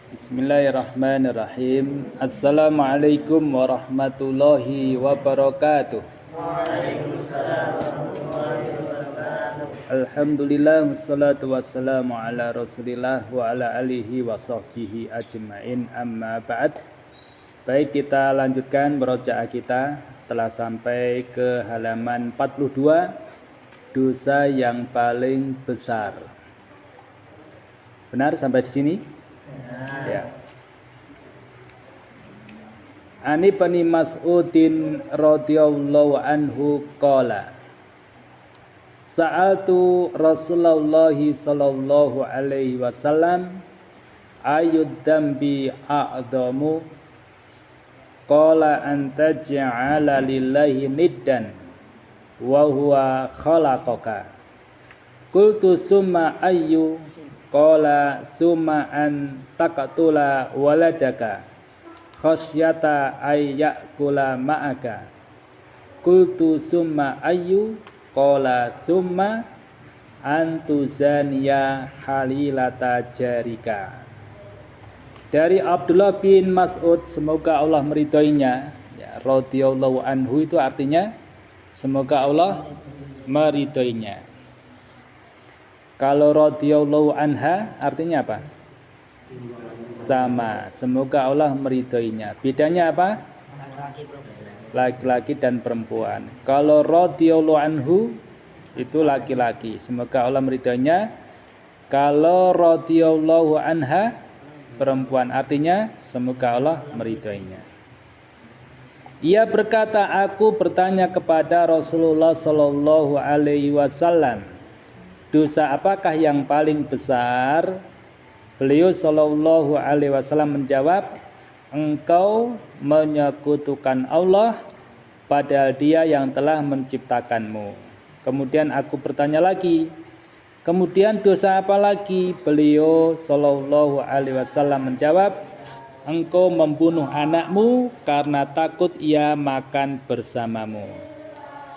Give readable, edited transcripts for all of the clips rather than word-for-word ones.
Bismillahirrahmanirrahim. Assalamualaikum warahmatullahi wabarakatuh. Alhamdulillah wassalatu wassalamu ala Rasulillah wa ala alihi wa sahbihi ajmain, amma ba'd. Baik, kita lanjutkan murojaah kita. Telah sampai ke halaman 42, dosa yang paling besar. Benar sampai di sini? Ya. Ani Bani Mas'udin radhiyallahu anhu qala Sa'altu Rasulullah sallallahu alaihi wasallam ayyud dzambi a'dhamu qala an taj'ala lillahi niddan wa huwa khalaqaka qultu summa ayyu qala summa an taqtula waladaka khasyata ay ya'kula ma'aka qultu summa ayyu qala summa antuzaniya khalilata jarika. Dari Abdullah bin Mas'ud, semoga Allah meridhoinya, ya, radhiyallahu anhu itu artinya semoga Allah meridhoinya. Kalau radhiyallahu anha artinya apa? Sama, semoga Allah meridhoinya. Bedanya apa? Laki-laki dan perempuan. Kalau radhiyallahu anhu itu laki-laki, semoga Allah meridhoinya. Kalau radhiyallahu anha perempuan, artinya semoga Allah meridhoinya. Ia berkata, aku bertanya kepada Rasulullah sallallahu alaihi wasallam, dosa apakah yang paling besar? Beliau sallallahu alaihi wasallam menjawab, engkau menyekutukan Allah padahal Dia yang telah menciptakanmu. Kemudian aku bertanya lagi, kemudian dosa apa lagi? Beliau sallallahu alaihi wasallam menjawab, engkau membunuh anakmu karena takut ia makan bersamamu.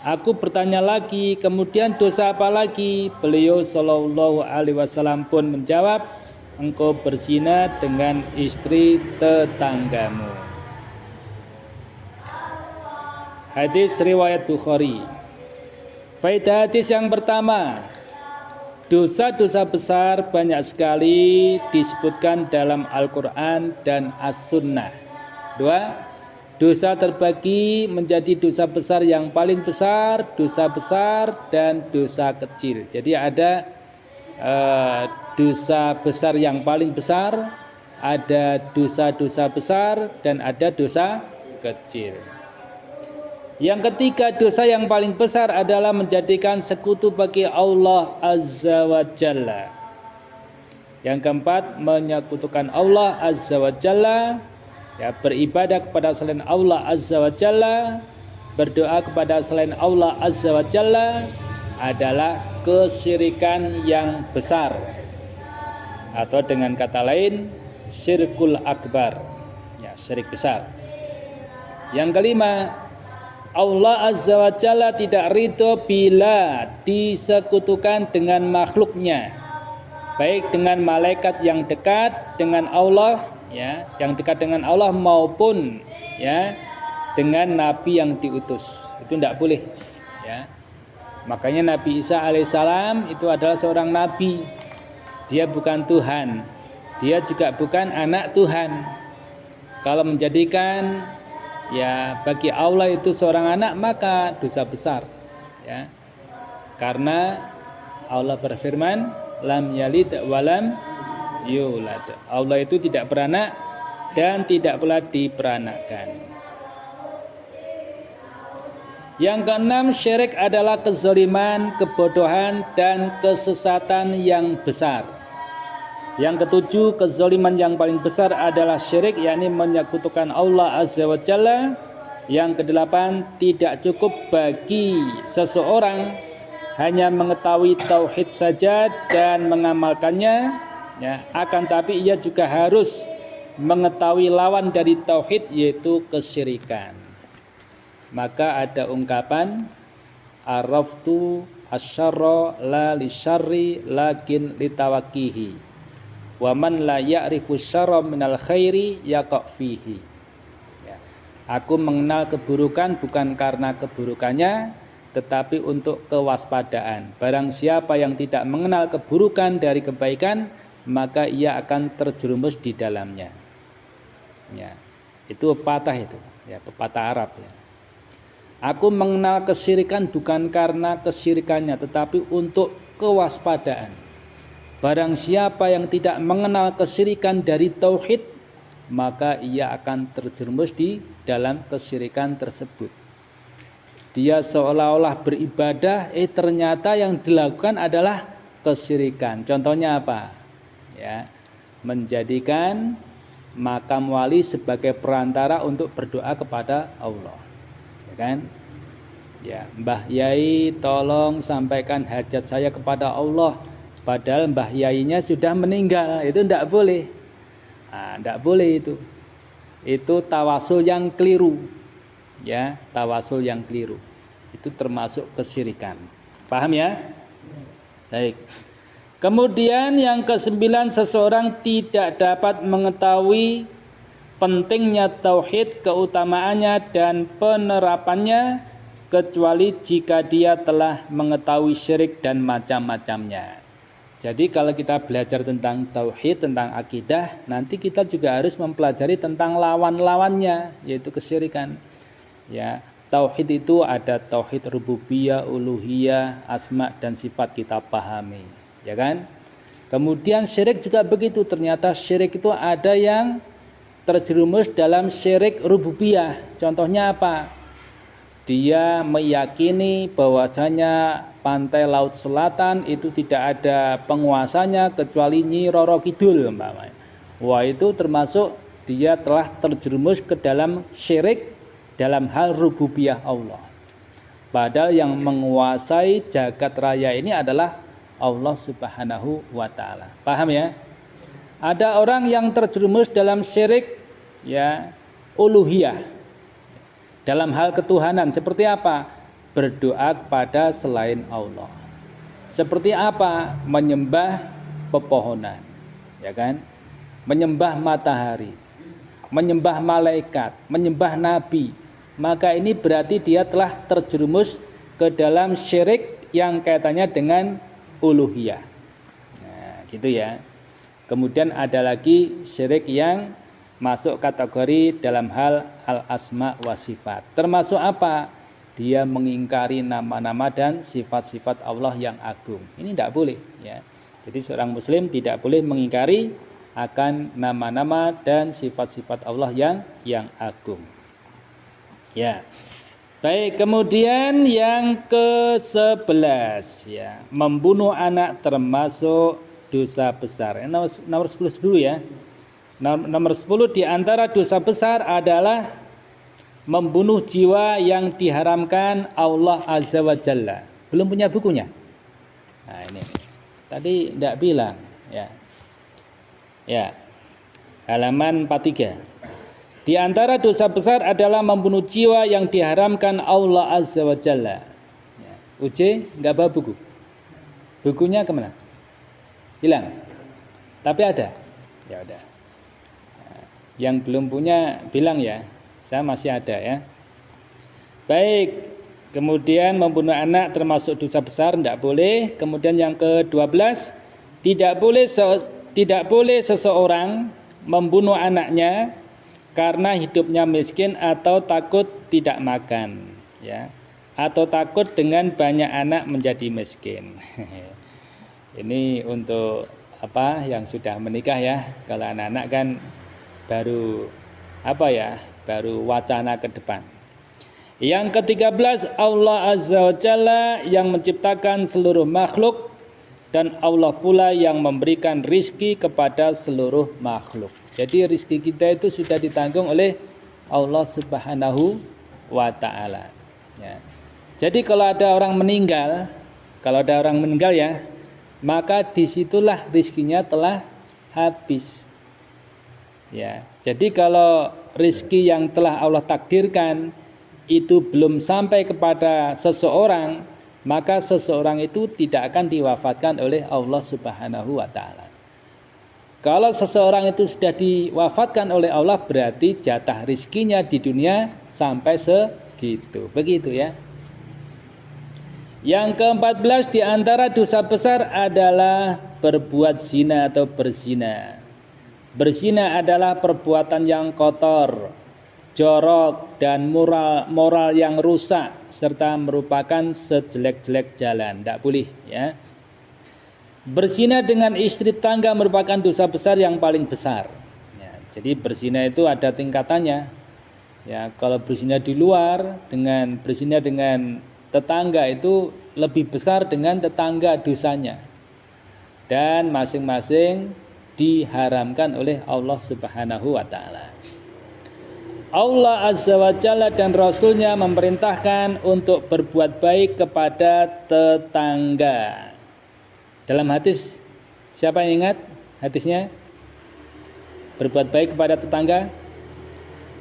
Aku bertanya lagi, kemudian dosa apa lagi? Beliau sallallahu alaihi wasallam pun menjawab, engkau berzina dengan istri tetanggamu. Hadis riwayat Bukhari. Faedah hadis yang pertama, dosa-dosa besar banyak sekali disebutkan dalam Al-Quran dan As-Sunnah. Dua, dosa terbagi menjadi dosa besar yang paling besar, dosa besar, dan dosa kecil. Jadi ada dosa besar yang paling besar, ada dosa-dosa besar, dan ada dosa kecil. Yang ketiga, dosa yang paling besar adalah menjadikan sekutu bagi Allah Azza wa Jalla. Yang keempat, menyekutukan Allah Azza wa Jalla, ya, beribadah kepada selain Allah Azza wa Jalla, berdoa kepada selain Allah Azza wa Jalla adalah kesyirikan yang besar, atau dengan kata lain syirkul akbar, ya, syirik besar. Yang kelima, Allah Azza wa Jalla tidak ridho bila disekutukan dengan makhluknya, baik dengan malaikat yang dekat dengan Allah, ya, yang dekat dengan Allah, maupun, ya, dengan nabi yang diutus. Itu tidak boleh, ya. Makanya Nabi Isa alaihissalam itu adalah seorang nabi. Dia bukan Tuhan, dia juga bukan anak Tuhan. Kalau menjadikan, ya, bagi Allah itu seorang anak, maka dosa besar, ya. Karena Allah berfirman, lam yalid walam yulad. Allah itu tidak beranak dan tidak pula diperanakkan. Yang keenam, syirik adalah kezaliman, kebodohan, dan kesesatan yang besar. Yang ketujuh, kezaliman yang paling besar adalah syirik, yakni menyekutukan Allah Azza wa Jalla. Yang kedelapan, tidak cukup bagi seseorang hanya mengetahui tauhid saja dan mengamalkannya, ya, akan tapi ia juga harus mengetahui lawan dari tauhid, yaitu kesyirikan. Maka ada ungkapan araftu asyarra la lisyarri lakin litawakihi. Wa man la ya'rifu syarra minal khairi yaqa' fihi. Ya. Aku mengenal keburukan bukan karena keburukannya, tetapi untuk kewaspadaan. Barang siapa yang tidak mengenal keburukan dari kebaikan, maka ia akan terjerumus di dalamnya. Ya. Itu pepatah itu, ya, pepatah Arab ya. Aku mengenal kesyirikan bukan karena kesyirikannya, tetapi untuk kewaspadaan. Barang siapa yang tidak mengenal kesyirikan dari tauhid, maka ia akan terjerumus di dalam kesyirikan tersebut. Dia seolah-olah beribadah, ternyata yang dilakukan adalah kesyirikan. Contohnya apa? Ya, menjadikan makam wali sebagai perantara untuk berdoa kepada Allah. Ya kan? Ya, Mbah Yai tolong sampaikan hajat saya kepada Allah. Padahal Mbah Yainya sudah meninggal, itu tidak boleh. Tidak boleh itu. Itu tawasul yang keliru. Ya, tawasul yang keliru. Itu termasuk kesyirikan. Paham ya? Baik. Kemudian yang ke-9, seseorang tidak dapat mengetahui pentingnya tauhid, keutamaannya dan penerapannya kecuali jika dia telah mengetahui syirik dan macam-macamnya. Jadi kalau kita belajar tentang tauhid, tentang akidah, nanti kita juga harus mempelajari tentang lawan-lawannya, yaitu kesyirikan. Ya, tauhid itu ada tauhid rububiyah, uluhiyah, asma dan sifat kita pahami, ya kan? Kemudian syirik juga begitu, ternyata syirik itu ada yang terjerumus dalam syirik rububiyah. Contohnya apa? Dia meyakini bahwasanya pantai Laut Selatan itu tidak ada penguasanya kecuali Nyi Roro Kidul umpamanya. Wah, itu termasuk dia telah terjerumus ke dalam syirik dalam hal rububiyah Allah. Padahal yang menguasai jagat raya ini adalah Allah Subhanahu wa taala. Paham ya? Ada orang yang terjerumus dalam syirik ya uluhiyah. Dalam hal ketuhanan seperti apa? Berdoa kepada selain Allah. Seperti apa? Menyembah pepohonan, ya kan? Menyembah matahari, menyembah malaikat, menyembah nabi. Maka ini berarti dia telah terjerumus ke dalam syirik yang kaitannya dengan uluhiyah. Nah, gitu ya. Kemudian ada lagi syirik yang masuk kategori dalam hal al-asma wa sifat. Termasuk apa? Dia mengingkari nama-nama dan sifat-sifat Allah yang agung. Ini tidak boleh ya. Jadi seorang muslim tidak boleh mengingkari akan nama-nama dan sifat-sifat Allah yang agung. Ya. Baik, kemudian yang ke-11 ya, membunuh anak termasuk dosa besar. Nomor 10 dulu ya. Nomor 10 di antara dosa besar adalah membunuh jiwa yang diharamkan Allah Azza wa Jalla. Belum punya bukunya. Nah, ini. Tadi tidak bilang ya. Ya. Halaman 43. Di antara dosa besar adalah membunuh jiwa yang diharamkan Allah Azza wa Jalla. Ya. Uji enggak bawa buku. Bukunya kemana? Hilang. Tapi ada. Ya udah. Yang belum punya bilang ya, saya masih ada ya. Baik, kemudian membunuh anak termasuk dosa besar, tidak boleh. Kemudian yang ke-12, tidak boleh seseorang membunuh anaknya karena hidupnya miskin atau takut tidak makan, ya, atau takut dengan banyak anak menjadi miskin. Ini untuk apa yang sudah menikah ya. Kalau anak-anak kan baru baru wacana ke depan. Yang ke-13, Allah Azza wa Jalla yang menciptakan seluruh makhluk dan Allah pula yang memberikan rizki kepada seluruh makhluk. Jadi rizki kita itu sudah ditanggung oleh Allah Subhanahu wa taala ya. Jadi kalau ada orang meninggal ya, maka disitulah rizkinya telah habis. Ya, jadi kalau rizki yang telah Allah takdirkan itu belum sampai kepada seseorang, maka seseorang itu tidak akan diwafatkan oleh Allah Subhanahu wa taala. Kalau seseorang itu sudah diwafatkan oleh Allah, berarti jatah rizkinya di dunia sampai segitu. Begitu ya. Yang ke-14 di antara dosa besar adalah berbuat zina atau berzina. Berzina adalah perbuatan yang kotor, jorok, dan moral yang rusak, serta merupakan sejelek-jelek jalan. Tidak boleh ya. Berzina dengan istri tangga merupakan dosa besar yang paling besar ya, jadi berzina itu ada tingkatannya ya. Kalau berzina di luar dengan berzina dengan tetangga itu lebih besar dengan tetangga dosanya, dan masing-masing diharamkan oleh Allah Subhanahu wa ta'ala. Allah Azza wa Jalla dan Rasulnya memerintahkan untuk berbuat baik kepada tetangga. Dalam hadis, siapa yang ingat hadisnya? Berbuat baik kepada tetangga.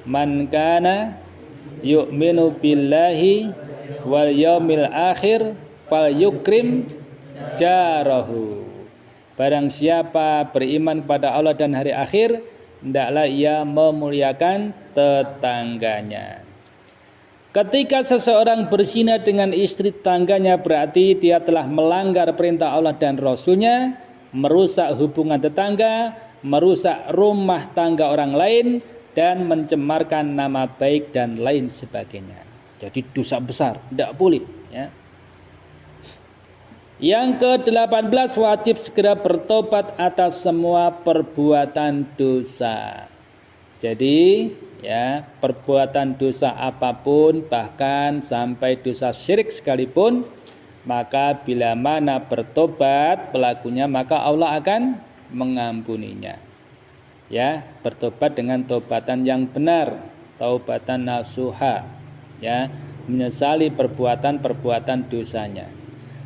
Man kana yu'minu billahi wal yaumil akhir falyukrim jarahu. Barang siapa beriman kepada Allah dan hari akhir, hendaklah ia memuliakan tetangganya. Ketika seseorang berzina dengan istri tangganya, berarti dia telah melanggar perintah Allah dan Rasulnya, merusak hubungan tetangga, merusak rumah tangga orang lain, dan mencemarkan nama baik dan lain sebagainya. Jadi dosa besar, tidak boleh ya. Yang ke-18, wajib segera bertobat atas semua perbuatan dosa. Jadi ya, perbuatan dosa apapun, bahkan sampai dosa syirik sekalipun, maka bila mana bertobat pelakunya, maka Allah akan mengampuninya. Ya, bertobat dengan taubatan yang benar, taubatan nasuha, ya, menyesali perbuatan-perbuatan dosanya.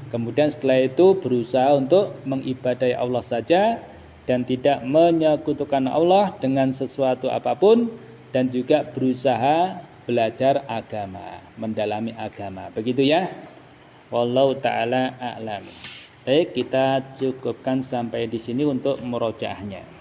Kemudian setelah itu berusaha untuk mengibadahi Allah saja dan tidak menyekutukan Allah dengan sesuatu apapun, dan juga berusaha belajar agama, mendalami agama. Begitu ya. Wallahu taala a'lam. Baik, kita cukupkan sampai di sini untuk murojaahnya.